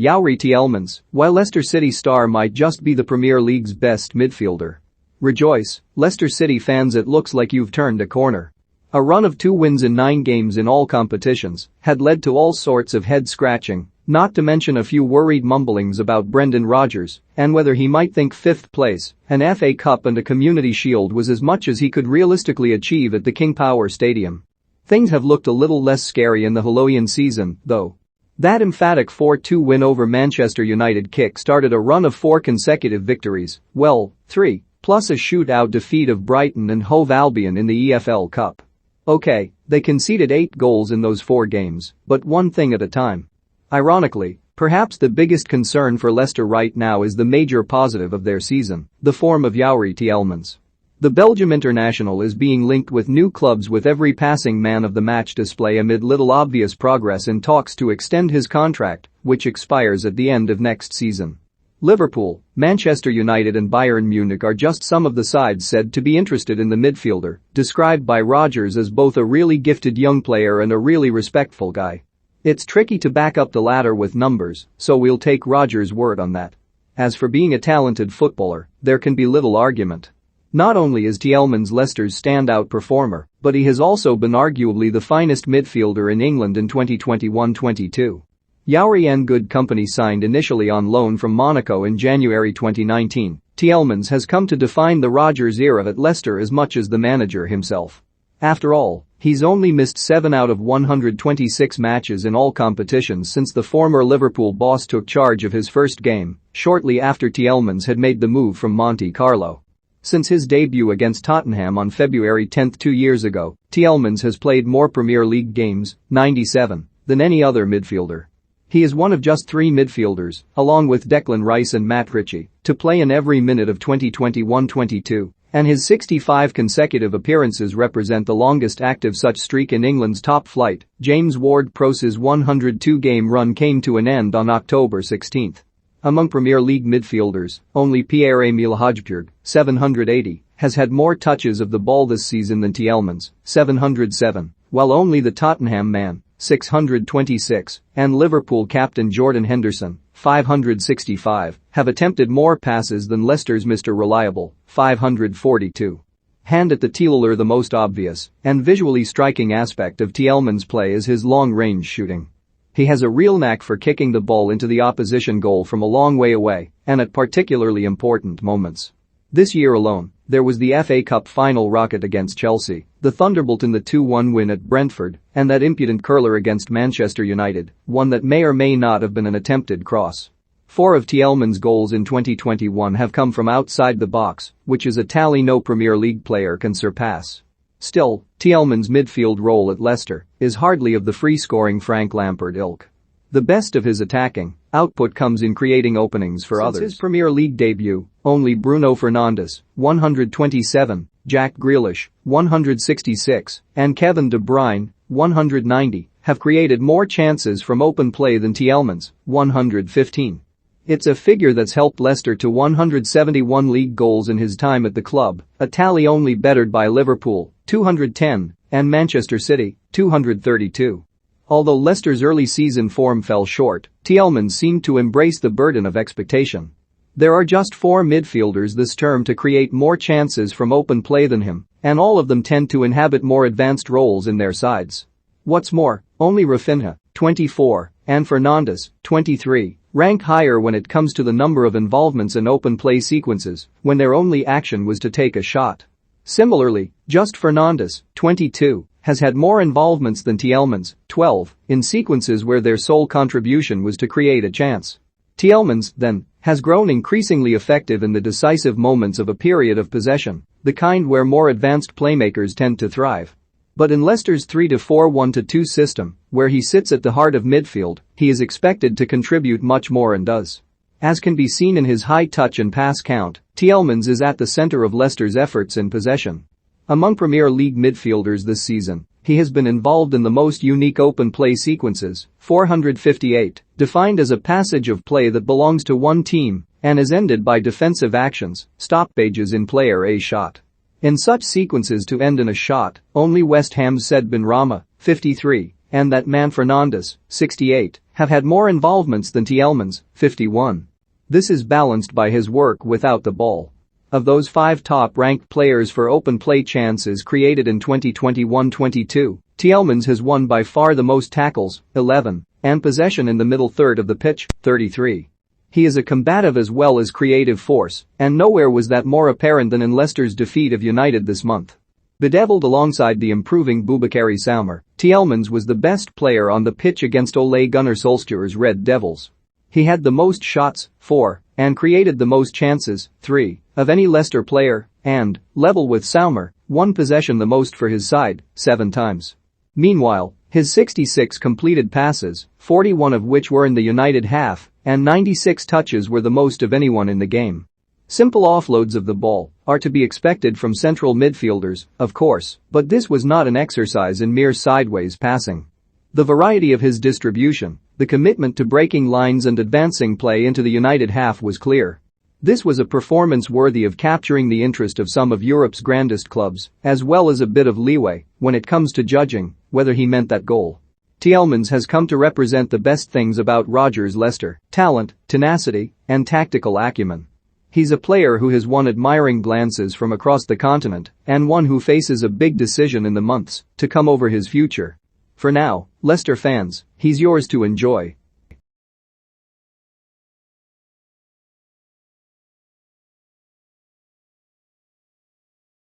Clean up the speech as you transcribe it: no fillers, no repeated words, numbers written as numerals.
Youri Tielemans, while Leicester City star might just be the Premier League's best midfielder. Rejoice, Leicester City fans, it looks like you've turned a corner. A run of 2 wins in 9 games in all competitions had led to all sorts of head-scratching, not to mention a few worried mumblings about Brendan Rodgers and whether he might think 5th place, an FA Cup and a Community Shield was as much as he could realistically achieve at the King Power Stadium. Things have looked a little less scary in the Holoian season, though. That emphatic 4-2 win over Manchester United kick-started a run of 4 consecutive victories, well, 3, plus a shootout defeat of Brighton and Hove Albion in the EFL Cup. Okay, they conceded 8 goals in those 4 games, but one thing at a time. Ironically, perhaps the biggest concern for Leicester right now is the major positive of their season, the form of Youri Tielemans. The Belgium international is being linked with new clubs with every passing man of the match display amid little obvious progress in talks to extend his contract, which expires at the end of next season. Liverpool, Manchester United and Bayern Munich are just some of the sides said to be interested in the midfielder, described by Rodgers as both a really gifted young player and a really respectful guy. It's tricky to back up the latter with numbers, so we'll take Rodgers' word on that. As for being a talented footballer, there can be little argument. Not only is Tielemans Leicester's standout performer, but he has also been arguably the finest midfielder in England in 2021-22. Youri and good company signed initially on loan from Monaco in January 2019. Tielemans has come to define the Rodgers era at Leicester as much as the manager himself. After all, he's only missed 7 out of 126 matches in all competitions since the former Liverpool boss took charge of his first game, shortly after Tielemans had made the move from Monte Carlo. Since his debut against Tottenham on February 10, 2 years ago, Tielemans has played more Premier League games, 97, than any other midfielder. He is one of just 3 midfielders, along with Declan Rice and Matt Ritchie, to play in every minute of 2021-22, and his 65 consecutive appearances represent the longest active such streak in England's top flight. James Ward-Prowse's 102-game run came to an end on October 16. Among Premier League midfielders, only Pierre-Emile Højbjerg, 780, has had more touches of the ball this season than Tielemans, 707, while only the Tottenham man, 626, and Liverpool captain Jordan Henderson, 565, have attempted more passes than Leicester's Mr. Reliable, 542. Hand at the Tieler. The most obvious and visually striking aspect of Tielemans' play is his long-range shooting. He has a real knack for kicking the ball into the opposition goal from a long way away and at particularly important moments. This year alone, there was the FA Cup final rocket against Chelsea, the thunderbolt in the 2-1 win at Brentford, and that impudent curler against Manchester United, one that may or may not have been an attempted cross. 4 of Tielemans' goals in 2021 have come from outside the box, which is a tally no Premier League player can surpass. Still, Tielemans' midfield role at Leicester is hardly of the free-scoring Frank Lampard ilk. The best of his attacking output comes in creating openings for others. Since his Premier League debut, only Bruno Fernandes, 127, Jack Grealish, 166, and Kevin De Bruyne, 190, have created more chances from open play than Tielemans, 115. It's a figure that's helped Leicester to 171 league goals in his time at the club, a tally only bettered by Liverpool, 210, and Manchester City, 232. Although Leicester's early season form fell short, Tielemans seemed to embrace the burden of expectation. There are just 4 midfielders this term to create more chances from open play than him, and all of them tend to inhabit more advanced roles in their sides. What's more, only Rafinha, 24, and Fernandes, 23, rank higher when it comes to the number of involvements in open play sequences when their only action was to take a shot. Similarly, just Fernandes, 22, has had more involvements than Tielemans, 12, in sequences where their sole contribution was to create a chance. Tielemans, then, has grown increasingly effective in the decisive moments of a period of possession, the kind where more advanced playmakers tend to thrive. But in Leicester's 3-4-1-2 system, where he sits at the heart of midfield, he is expected to contribute much more and does. As can be seen in his high touch and pass count, Tielemans is at the center of Leicester's efforts in possession. Among Premier League midfielders this season, he has been involved in the most unique open play sequences, 458, defined as a passage of play that belongs to one team and is ended by defensive actions, stoppages in player A shot. In such sequences to end in a shot, only West Ham's Said Benrahma, 53, and that man Fernandes, 68, have had more involvements than Tielemans, 51. This is balanced by his work without the ball. Of those 5 top-ranked players for open play chances created in 2021-22, Tielemans has won by far the most tackles, 11, and possession in the middle third of the pitch, 33. He is a combative as well as creative force, and nowhere was that more apparent than in Leicester's defeat of United this month. Bedeviled alongside the improving Boubakary Soumer, Tielemans was the best player on the pitch against Ole Gunnar Solskjaer's Red Devils. He had the most shots, 4, and created the most chances, 3, of any Leicester player, and, level with Soumer, won possession the most for his side, 7 times. Meanwhile, his 66 completed passes, 41 of which were in the United half, and 96 touches were the most of anyone in the game. Simple offloads of the ball are to be expected from central midfielders, of course, but this was not an exercise in mere sideways passing. The variety of his distribution, the commitment to breaking lines and advancing play into the United half was clear. This was a performance worthy of capturing the interest of some of Europe's grandest clubs, as well as a bit of leeway when it comes to judging whether he meant that goal. Tielemans has come to represent the best things about Rodgers' Leicester: talent, tenacity, and tactical acumen. He's a player who has won admiring glances from across the continent and one who faces a big decision in the months to come over his future. For now, Leicester fans, he's yours to enjoy.